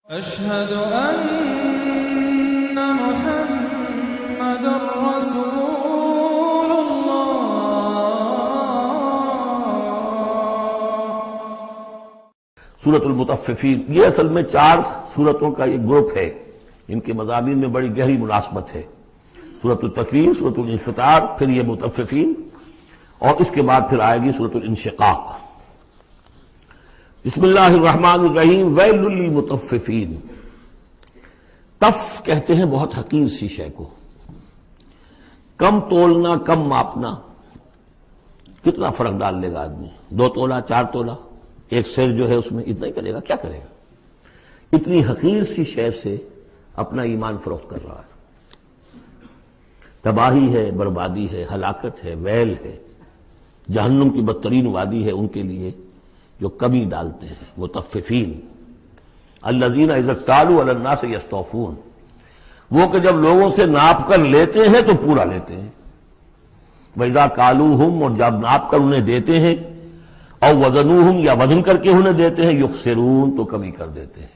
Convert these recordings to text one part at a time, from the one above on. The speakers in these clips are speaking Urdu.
أشهد أن محمد رسول الله۔ سورۃ المطففین یہ اصل میں 4 سورتوں کا ایک گروپ ہے، ان کے مضامین میں بڑی گہری مناسبت ہے۔ سورۃ التکویر، سورۃ الانفطار، پھر یہ مطففین، اور اس کے بعد پھر آئے گی سورۃ الانشقاق۔ بسم اللہ الرحمن الرحیم۔ ویل للمطففین، طف کہتے ہیں بہت حقیر سی شے کو، کم تولنا، کم ماپنا، کتنا فرق ڈال لے گا آدمی؟ 2 تولہ 4 تولہ، ایک سیر جو ہے اس میں اتنا ہی کرے گا، کیا کرے گا؟ اتنی حقیر سی شے سے اپنا ایمان فروخت کر رہا ہے۔ تباہی ہے، بربادی ہے، ہلاکت ہے، ویل ہے، جہنم کی بدترین وادی ہے ان کے لیے جو کمی ڈالتے ہیں۔ مطففین الذین اذا اکتالوا علی الناس یستوفون، وہ کہ جب لوگوں سے ناپ کر لیتے ہیں تو پورا لیتے ہیں۔ وَإِذَا كَالُوهُمْ، اور جب ناپ کر انہیں دیتے ہیں، اور وزنوہم، یا وزن کر کے انہیں دیتے ہیں، یخسرون، تو کمی کر دیتے ہیں۔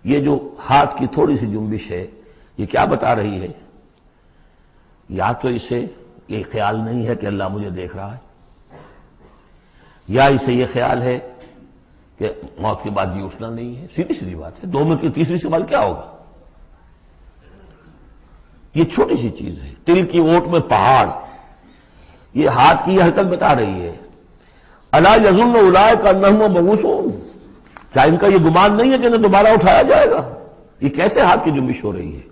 یہ جو ہاتھ کی تھوڑی سی جنبش ہے، یہ کیا بتا رہی ہے؟ یا تو اسے یہ خیال نہیں ہے کہ اللہ مجھے دیکھ رہا ہے، یا اسے یہ خیال ہے کہ موت کے بعد جی اٹھنا نہیں ہے۔ سیدھی سیدھی بات ہے، 2 میں کی تیسری سوال کیا ہوگا؟ یہ چھوٹی سی چیز ہے، تل کی اوٹ میں پہاڑ، یہ ہاتھ کی یہ حرکت بتا رہی ہے۔ الا یظن اولئک انہم مبعوثون، کیا ان کا یہ گمان نہیں ہے کہ انہیں دوبارہ اٹھایا جائے گا؟ یہ کیسے ہاتھ کی جنبش ہو رہی ہے؟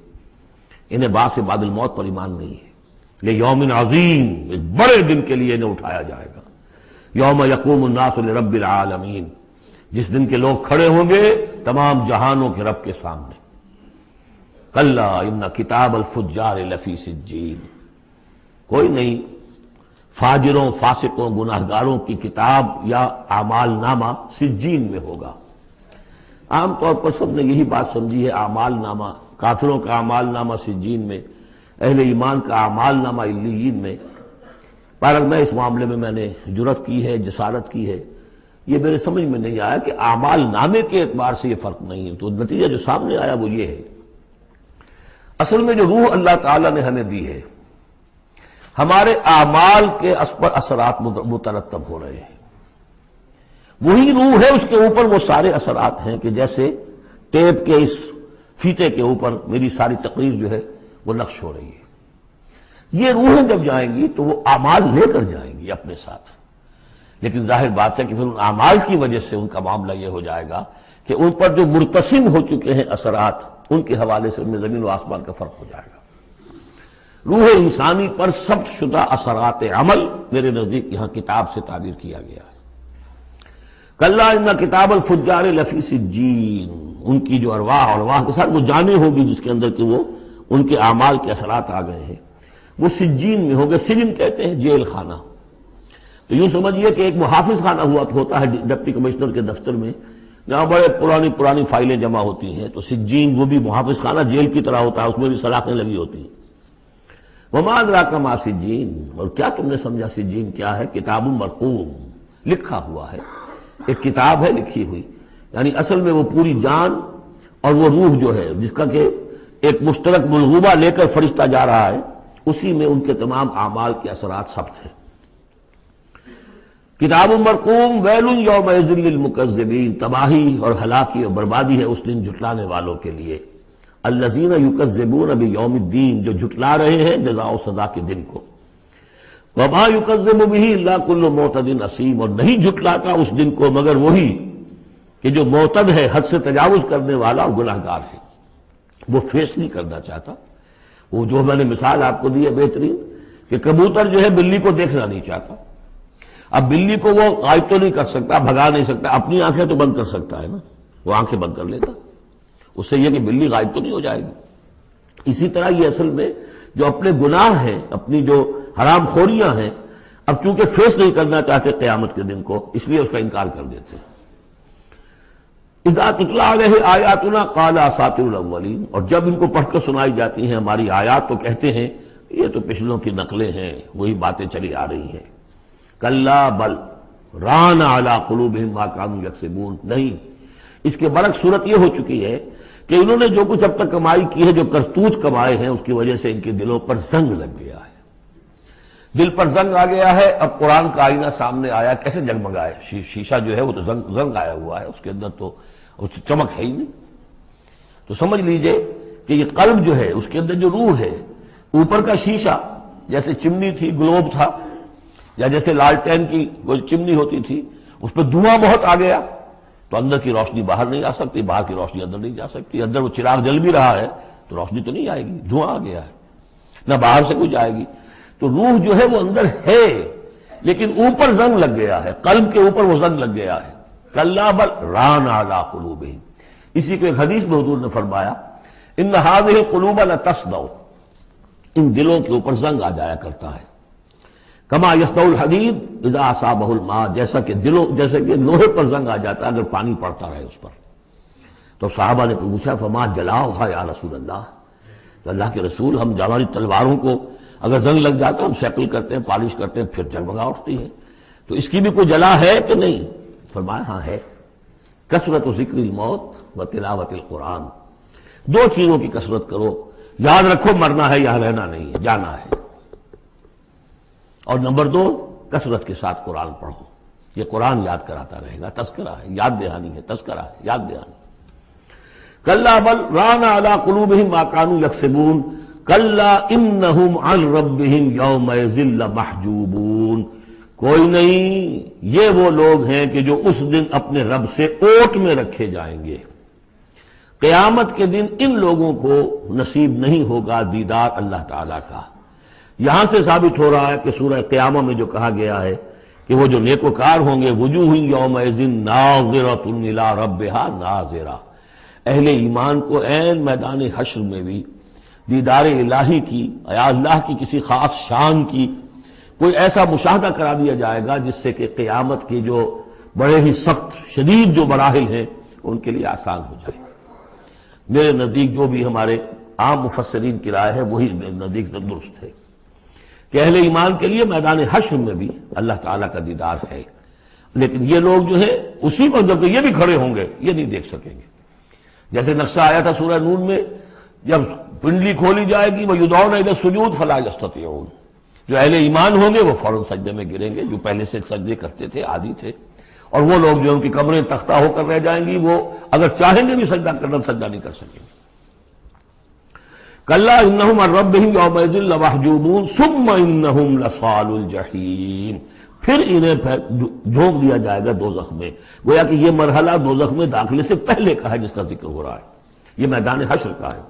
انہیں بعث بعد الموت پر ایمان نہیں ہے۔ یہ یوم عظیم، ایک بڑے دن کے لیے انہیں اٹھایا جائے گا۔ یوم یقوم الناس لرب العالمین، جس دن کے لوگ کھڑے ہوں گے تمام جہانوں کے رب کے سامنے۔ کلا ان کتاب الفجار لفی سجین، کوئی نہیں، فاجروں، فاسقوں، گناہگاروں کی کتاب یا اعمال نامہ سجین میں ہوگا۔ عام طور پر سب نے یہی بات سمجھی ہے، اعمال نامہ، کافروں کا اعمال نامہ سجین میں، اہل ایمان کا اعمال نامہ علیین میں۔ پر میں اس معاملے میں نے جرأت کی ہے، جسارت کی ہے، یہ میرے سمجھ میں نہیں آیا کہ اعمال نامے کے اعتبار سے یہ فرق نہیں ہے۔ تو نتیجہ جو سامنے آیا وہ یہ ہے، اصل میں جو روح اللہ تعالیٰ نے ہمیں دی ہے، ہمارے اعمال کے پر اثرات مترتب ہو رہے ہیں۔ وہی روح ہے، اس کے اوپر وہ سارے اثرات ہیں کہ جیسے ٹیپ کے اس فیتے کے اوپر میری ساری تقریر جو ہے وہ نقش ہو رہی ہے۔ یہ روحیں جب جائیں گی تو وہ اعمال لے کر جائیں گی اپنے ساتھ، لیکن ظاہر بات ہے کہ پھر ان اعمال کی وجہ سے ان کا معاملہ یہ ہو جائے گا کہ ان پر جو مرتسم ہو چکے ہیں اثرات، ان کے حوالے سے ان میں زمین و آسمان کا فرق ہو جائے گا۔ روح انسانی پر ثبت شدہ اثرات عمل میرے نزدیک یہاں کتاب سے تعبیر کیا گیا ہے۔ کلا ان کتاب الفجار لفی سجین، ان کی جو ارواح کے ساتھ وہ جانیں ہوگی جس کے اندر کہ وہ ان کے اعمال کے اثرات آ گئے ہیں، وہ سجین میں ہوں گے۔ سجن کہتے ہیں جیل خانہ، تو یوں سمجھیے کہ ایک محافظ خانہ ہوتا ہے ڈپٹی کمشنر کے دفتر میں، جہاں بڑے پرانی فائلیں جمع ہوتی ہیں، تو سجین وہ بھی محافظ خانہ جیل کی طرح ہوتا ہے، اس میں بھی سلاخیں لگی ہوتی ہیں۔ وما ادراک ما سجین، اور کیا تم نے سمجھا سجین کیا ہے؟ کتاب مرقوم، لکھا ہوا ہے، ایک کتاب ہے لکھی ہوئی، یعنی اصل میں وہ پوری جان اور وہ روح جو ہے جس کا کہ ایک مشترک ملغوبہ لے کر فرشتہ جا رہا ہے، اسی میں ان کے تمام اعمال کے اثرات ثبت ہیں۔ کتاب مرقوم ویل یومئذ للمکذبین، تباہی اور ہلاکی اور بربادی ہے اس دن جھٹلانے والوں کے لیے۔ الذین یکذبون بیوم الدین، جو جھٹلا رہے ہیں جزا و سزا کے دن کو۔ وما یکذب بہ الا کل معتد اثیم، اور نہیں جھٹلاتا اس دن کو مگر وہی کہ جو معتد ہے، حد سے تجاوز کرنے والا اور گناہگار ہے، وہ فیس نہیں کرنا چاہتا۔ وہ جو میں نے مثال آپ کو دی ہے بہترین، کہ کبوتر جو ہے بلی کو دیکھنا نہیں چاہتا۔ اب بلی کو وہ غائب تو نہیں کر سکتا، بھگا نہیں سکتا، اپنی آنکھیں تو بند کر سکتا ہے نا، وہ آنکھیں بند کر لیتا، اس سے یہ کہ بلی غائب تو نہیں ہو جائے گی۔ اسی طرح یہ اصل میں جو اپنے گناہ ہیں، اپنی جو حرام خوریاں ہیں، اب چونکہ فیس نہیں کرنا چاہتے قیامت کے دن کو، اس لیے اس کا انکار کر دیتے ہیں۔ اذا تتلی علیہ آیاتنا قال اساطیر الاولین، اور جب ان کو پڑھ کر سنائی جاتی ہیں ہماری آیات تو کہتے ہیں یہ تو پچھلوں کی نقلیں ہیں، وہی باتیں چلی آ رہی ہیں۔ کلا بل ران علی قلوبہم ما کانوا یکسبون، نہیں، اس کے برعکس صورت یہ ہو چکی ہے کہ انہوں نے جو کچھ اب تک کمائی کی ہے، جو کرتوت کمائے ہیں، اس کی وجہ سے ان کے دلوں پر زنگ لگ گیا ہے، دل پر زنگ آ گیا ہے۔ اب قرآن کا آئینہ سامنے آیا، کیسے جگمگائے؟ شیشہ جو ہے وہ تو زنگ آیا ہوا ہے، اس کے اندر تو اس چمک ہے ہی نہیں۔ تو سمجھ لیجئے کہ یہ قلب جو ہے، اس کے اندر جو روح ہے، اوپر کا شیشہ جیسے چمنی تھی، گلوب تھا، یا جیسے لالٹین کی وہ چمنی ہوتی تھی، اس پہ دھواں بہت آ گیا تو اندر کی روشنی باہر نہیں آ سکتی، باہر کی روشنی اندر نہیں جا سکتی۔ اندر وہ چراغ جل بھی رہا ہے تو روشنی تو نہیں آئے گی، دھواں آ گیا ہے، نہ باہر سے کچھ آئے گی۔ تو روح جو ہے وہ اندر ہے، لیکن اوپر زنگ لگ گیا ہے، قلب کے اوپر وہ زنگ لگ گیا ہے۔ کلا بل ران علی قلوبہم، اسی کو ایک حدیث میں حضور نے فرمایا ان هذه القلوب لتصدع، ان دلوں کے اوپر زنگ آ جایا کرتا ہے، کما یصدع الحدید اذا اصابہ الماء، جیسے کہ لوہے پر زنگ آ جاتا ہے اگر پانی پڑتا رہے اس پر۔ تو صحابہ نے پوچھا فما جلاؤھا یا رسول اللہ، تو اللہ کے رسول، ہم ہماری تلواروں کو اگر زنگ لگ جاتا ہم سیکل کرتے ہیں، پالش کرتے ہیں، پھر جگمگا اٹھتی ہے، تو اس کی بھی کوئی جلا ہے کہ نہیں؟ فرمایا ہاں ہے، کثرت ذکر الموت و تلاوت القرآن، دو چیزوں کی کثرت کرو، یاد رکھو مرنا ہے، یہاں رہنا نہیں ہے، جانا ہے، اور نمبر دو کثرت کے ساتھ قرآن پڑھو، یہ قرآن یاد کراتا رہے گا، تذکرہ ہے، یاد دہانی ہے، تذکرہ ہے، یاد دہانی۔ کلا بل ران علی قلوبہم ما کانوا یکسبون کلا انہم عن ربہم یومئذ لمحجوبون، کوئی نہیں، یہ وہ لوگ ہیں کہ جو اس دن اپنے رب سے اوٹ میں رکھے جائیں گے۔ قیامت کے دن ان لوگوں کو نصیب نہیں ہوگا دیدار اللہ تعالیٰ کا۔ یہاں سے ثابت ہو رہا ہے کہ سورہ قیامہ میں جو کہا گیا ہے کہ وہ جو نیکوکار ہوں گے، وجوہ یومئذ ناظرۃ الی ربہا ناظرہ، اہل ایمان کو عین میدان حشر میں بھی دیدار الہی کی، یا اللہ کی کسی خاص شان کی کوئی ایسا مشاہدہ کرا دیا جائے گا جس سے کہ قیامت کے جو بڑے ہی سخت شدید جو مراحل ہیں ان کے لیے آسان ہو جائے گا۔ میرے نزدیک جو بھی ہمارے عام مفسرین کی رائے ہے وہی میرے نزدیک درست ہے کہ اہل ایمان کے لیے میدان حشر میں بھی اللہ تعالیٰ کا دیدار ہے، لیکن یہ لوگ جو ہے اسی وقت جب یہ بھی کھڑے ہوں گے یہ نہیں دیکھ سکیں گے۔ جیسے نقشہ آیا تھا سورہ نون میں، جب پنڈلی کھولی جائے گی وَيُدْعَوْنَ إِلَى السُّجُودِ فَلَا يَسْتَطِيعُونَ، جو اہل ایمان ہوں گے وہ فوراً سجدے میں گریں گے، جو پہلے سے سجدے کرتے تھے، عادی تھے، اور وہ لوگ جو ان کی کمریں تختہ ہو کر رہ جائیں گی وہ اگر چاہیں گے بھی سجدہ کرنا سجدہ نہیں کر سکیں گے۔ کلا انہم عن ربہم یومئذ لمحجوبون ثم انہم لصالو الجحیم، پھر انہیں جھونک دیا جائے گا دوزخ میں۔ گویا کہ یہ مرحلہ دوزخ میں داخلے سے پہلے کا ہے جس کا ذکر ہو رہا ہے، یہ میدان حشر کا ہے۔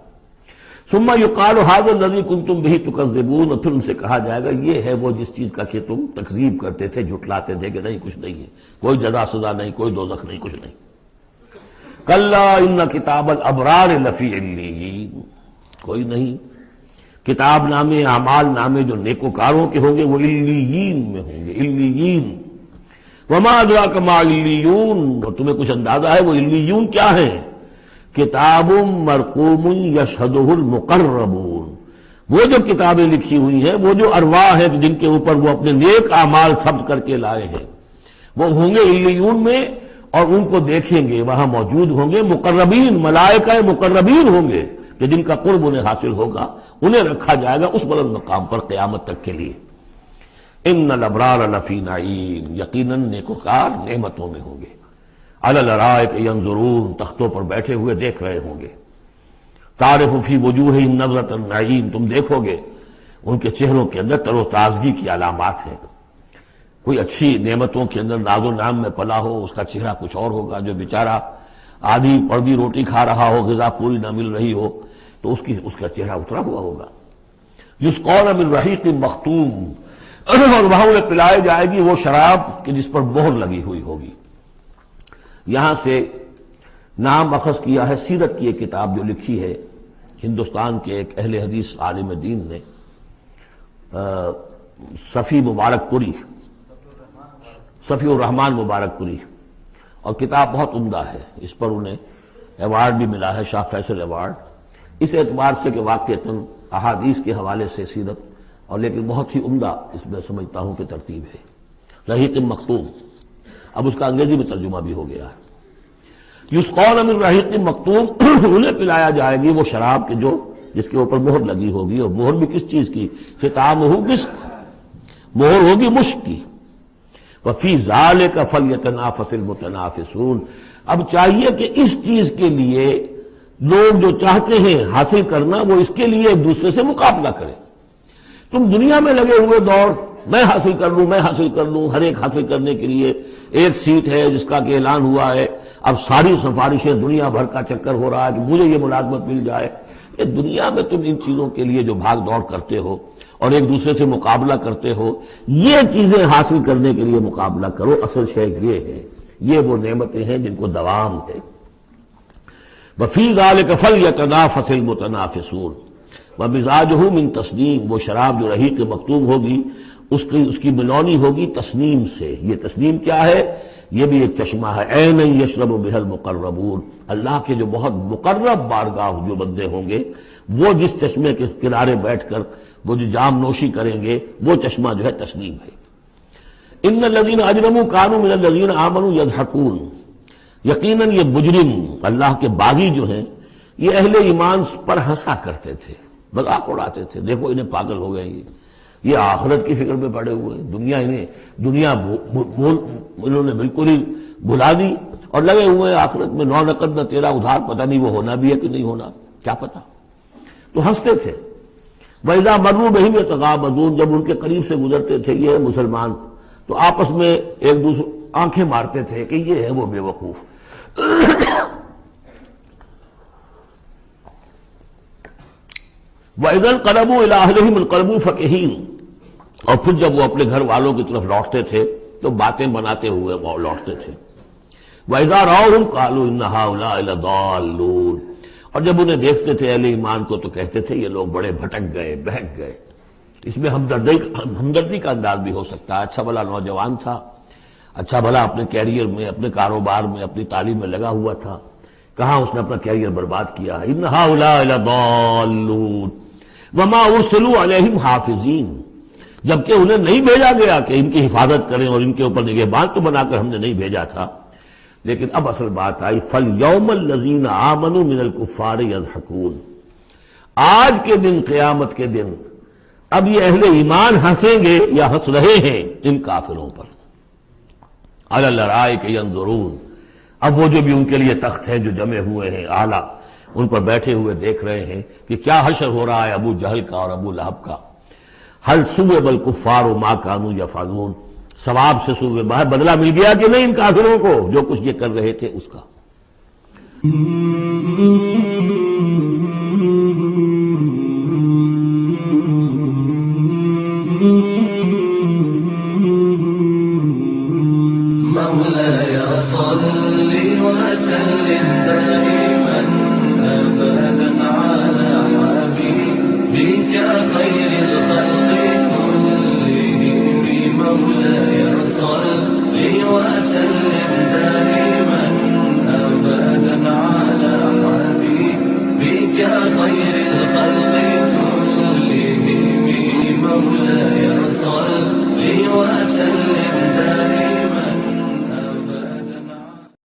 ثم یقال ھذا الذی کنتم بہ تکذبون، اور پھر ان سے کہا جائے گا یہ ہے وہ جس چیز کا کہ تم تکذیب کرتے تھے، جھٹلاتے تھے کہ نہیں کچھ نہیں ہے، کوئی جزا سزا نہیں، کوئی دوزخ نہیں، کچھ نہیں۔ کلا ان کتاب الابرار لفی علیین، کوئی نہیں، کتاب نامے، اعمال نامے جو نیکوکاروں کے ہوں گے وہ علیین میں ہوں گے، علیین۔ وما ادراک ما علیون، اور تمہیں کچھ اندازہ ہے وہ علیون کیا ہیں؟ کتاب مرقوم یشہدہ المقربون، وہ جو کتابیں لکھی ہوئی ہیں، وہ جو ارواح ہیں جن کے اوپر وہ اپنے نیک اعمال ثبت کر کے لائے ہیں، وہ ہوں گے علیون میں، اور ان کو دیکھیں گے، وہاں موجود ہوں گے مقربین، ملائکہ مقربین ہوں گے کہ جن کا قرب انہیں حاصل ہوگا، انہیں رکھا جائے گا اس بلند مقام پر قیامت تک کے لیے۔ ان الابرار لفی نعیم، یقیناً نیکوکار نعمتوں میں ہوں گے، علی الارائک ینظرون، تختوں پر بیٹھے ہوئے دیکھ رہے ہوں گے۔ تعرف فی وجوہہم نظرۃ النعیم، تم دیکھو گے ان کے چہروں کے اندر تر و تازگی کی علامات ہیں۔ کوئی اچھی نعمتوں کے اندر ناز و نعم میں پلا ہو، اس کا چہرہ کچھ اور ہوگا، جو بیچارہ آدھی پردی روٹی کھا رہا ہو، غذا پوری نہ مل رہی ہو تو اس کا چہرہ اترا ہوا ہوگا۔ یسقون من رحیق مختوم، اور وہاں انہیں پلائے جائے گی وہ شراب کہ جس پر مہر لگی ہوئی ہوگی۔ یہاں سے نام اخذ کیا ہے سیرت کی ایک کتاب جو لکھی ہے ہندوستان کے ایک اہل حدیث عالم دین نے، صفی مبارک پوری، صفی الرحمان مبارک پوری، اور کتاب بہت عمدہ ہے، اس پر انہیں ایوارڈ بھی ملا ہے، شاہ فیصل ایوارڈ، اس اعتبار سے کہ واقعتاً احادیث کے حوالے سے سیرت، اور لیکن بہت ہی عمدہ اس میں سمجھتا ہوں کہ ترتیب ہے، رحیق مختوم، اب اس کا انگریزی میں ترجمہ بھی ہو گیا ہے۔ یسقون من رحیق مختوم، انہیں پلایا جائے گی وہ شراب کے جو جس کے اوپر مہر لگی ہوگی، اور مہر بھی کس چیز کی؟ ختامہ مسک، مہر ہوگی مشک کی۔ وفی ذالک فلیتنافس المتنافسون، اب چاہیے کہ اس چیز کے لیے لوگ جو چاہتے ہیں حاصل کرنا، وہ اس کے لیے ایک دوسرے سے مقابلہ کریں۔ تم دنیا میں لگے ہوئے دوڑ، میں حاصل کر لوں، میں حاصل کر لوں، ہر ایک حاصل کرنے کے لیے ایک سیٹ ہے جس کا کہ اعلان ہوا ہے، اب ساری سفارشیں دنیا بھر کا چکر ہو رہا ہے کہ مجھے یہ ملازمت مل جائے۔ یہ دنیا میں تم ان چیزوں کے لیے جو بھاگ دوڑ کرتے ہو اور ایک دوسرے سے مقابلہ کرتے ہو، یہ چیزیں حاصل کرنے کے لیے مقابلہ کرو، اصل شے یہ ہے، یہ وہ نعمتیں ہیں جن کو دوام ہے۔ وفی ذالک فلیتنافس المتنافسون ومزاجہ من تسنیم، وہ شراب جو رحیق مختوم ہوگی اس کی ملونی ہوگی تسنیم سے۔ یہ تسنیم کیا ہے؟ یہ بھی ایک چشمہ ہے، عین یشرب بہ المقربون، اللہ کے جو بہت مقرب بارگاہ جو بندے ہوں گے وہ جس چشمے کے کنارے بیٹھ کر وہ جو جام نوشی کریں گے، وہ چشمہ جو ہے تسنیم ہے۔ ان الذین اجرموا کانوا من الذین آمنوا یضحکون، یقیناً یہ مجرم اللہ کے باغی جو ہیں یہ اہل ایمان پر ہنسا کرتے تھے، مذاق اڑاتے تھے، دیکھو انہیں پاگل ہو گئے، یہ آخرت کی فکر میں پڑے ہوئے ہیں، دنیا انہوں نے بالکل ہی بھلا دی اور لگے ہوئے ہیں آخرت میں، نو نقد نہ تیرا ادھار، پتہ نہیں وہ ہونا بھی ہے کہ نہیں ہونا، کیا پتہ، تو ہنستے تھے۔ وَإِذَا مَرُّوا بِهِمْ يَتَغَامَزُونَ، جب ان کے قریب سے گزرتے تھے یہ مسلمان تو آپس میں ایک دوسرے آنکھیں مارتے تھے کہ یہ ہے وہ بے وقوف۔ وَإِذَا انقلبوا إِلَىٰ أَهْلِهِمْ انقلبوا فَكِهِينَ، اور پھر جب وہ اپنے گھر والوں کی طرف لوٹتے تھے تو باتیں بناتے ہوئے وہ لوٹتے تھے۔ وَإِذَا رَأَوْهُمْ قَالُوا إِنَّ هَٰؤُلَاءِ لَضَالُّونَ، اور جب انہیں دیکھتے تھے اہل ایمان کو تو کہتے تھے یہ لوگ بڑے بھٹک گئے، بہک گئے۔ اس میں ہمدردی کا انداز بھی ہو سکتا ہے، اچھا بھلا نوجوان تھا، اچھا بھلا اپنے کیریئر میں، اپنے کاروبار میں، اپنی تعلیم میں لگا ہوا تھا، کہاں اس نے اپنا کیریئر برباد کیا ہے۔ ان ہؤلاء لضالون وما ارسلوا علیہم حافظین، جبکہ انہیں نہیں بھیجا گیا کہ ان کی حفاظت کریں اور ان کے اوپر نگہبان تو بنا کر ہم نے نہیں بھیجا تھا۔ لیکن اب اصل بات آئی، فَالْيَوْمَ الَّذِينَ آمَنُوا مِنَ الْكُفَّارِ يَضْحَكُونَ، آج کے دن، قیامت کے دن، اب یہ اہل ایمان ہنسیں گے یا ہنس رہے ہیں ان کافروں پر۔ عَلَى الْأَرَائِكَ يَنظُرُونَ، اب وہ جو بھی ان کے لیے تخت ہیں جو جمے ہوئے ہیں اعلیٰ، ان پر بیٹھے ہوئے دیکھ رہے ہیں کہ کیا حشر ہو رہا ہے ابو جہل کا اور ابو لہب کا۔ هل ثوب الكفار ما كانوا يفعلون، ثواب سے صوبے باہر بدلہ مل گیا کہ نہیں ان کافروں کو جو کچھ یہ کر رہے تھے اس کا۔ مولاي صل وسلم دائما ابدا على حبيبك خير الخلق كلهم، مولاي صل وسلم دائما ابدا على حبيبك خير الخلق كلهم، مولاي صل وسلم دائما